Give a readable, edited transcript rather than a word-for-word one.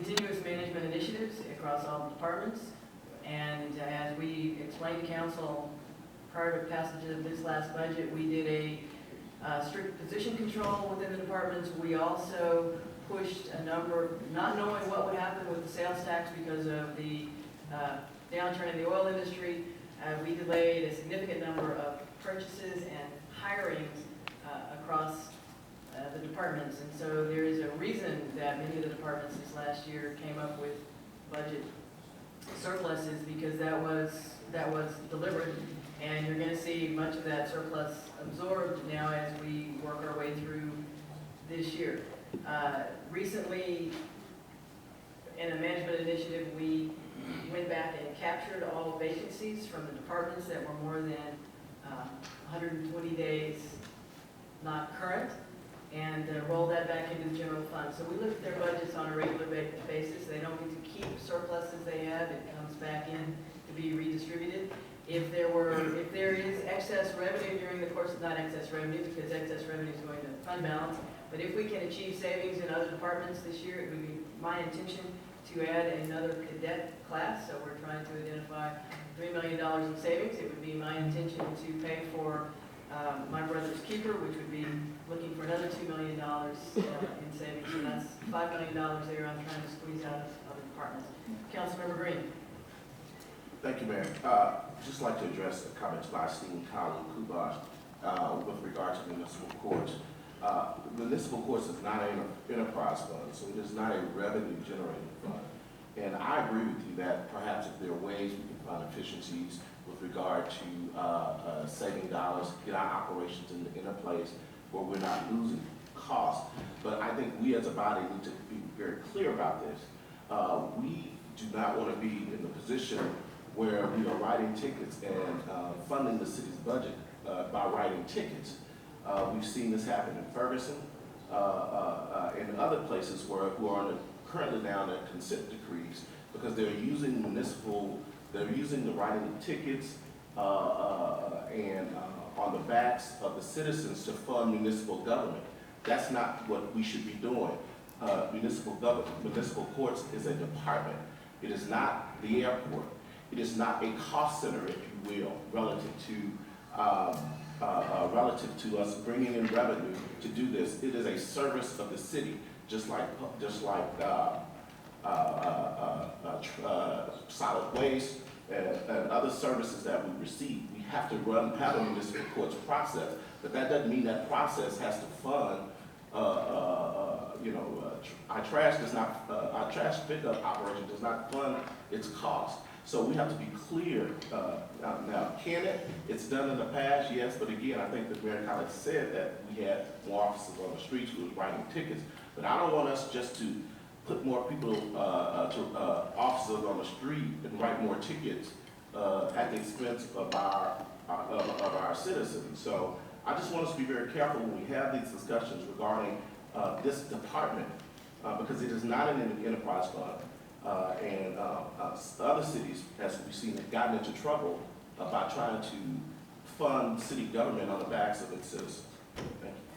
continuous management initiatives across all departments. And as we explained to council prior to passage of this last budget, we did a strict position control within the departments. We also pushed a number, not knowing what would happen with the sales tax because of the downturn in the oil industry. We delayed a significant number of purchases and hirings across the departments. And so there is a reason that many of the departments this last year came up with budget surpluses, because that was deliberate. And you're going to see much of that surplus absorbed now as we work our way through this year. Recently, in a management initiative, we went back and captured all vacancies from the departments that were more than 120 days not current, and rolled that back into the general fund. So we look at their budgets on a regular basis. They don't get to keep surpluses they have. It comes back in to be redistributed. If there is excess revenue during the course of, not excess revenue, because excess revenue is going to fund balance, but if we can achieve savings in other departments this year, it would be my intention to add another cadet class. So we're trying to identify $3 million in savings. It would be my intention to pay for my brother's keeper, which would be looking for another $2 million in savings. So that's $5 million there I'm trying to squeeze out of other departments. Councilmember Green. Thank you, Mayor. Just like to address the comments by esteemed colleague Kubash with regard to municipal courts. Municipal courts is not an enterprise fund, so it is not a revenue generating fund. And I agree with you that perhaps if there are ways we can find efficiencies with regard to saving dollars, get our operations in a place where we're not losing costs. But I think we as a body need to be very clear about this. We do not want to be in the position where we are writing tickets and funding the city's budget by writing tickets. We've seen this happen in Ferguson and other places who are currently down at consent decrees because they're using the writing of tickets and on the backs of the citizens to fund municipal government. That's not what we should be doing. Municipal courts is a department. It is not the airport. It is not a cost center, if you will, relative to us bringing in revenue to do this. It is a service of the city, just like solid waste and other services that we receive. We have to have a municipal courts process, but that doesn't mean that process has to fund. Our trash pickup operation does not fund its cost. So we have to be clear. Now, can it? It's done in the past, yes, but again, I think the Mayor College said that we had more officers on the streets who was writing tickets, but I don't want us just to put more people, officers on the street and write more tickets at the expense of our citizens. So I just want us to be very careful when we have these discussions regarding this department because it is not an enterprise fund. And other cities, as we've seen, have gotten into trouble by trying to fund city government on the backs of its citizens. Thank you.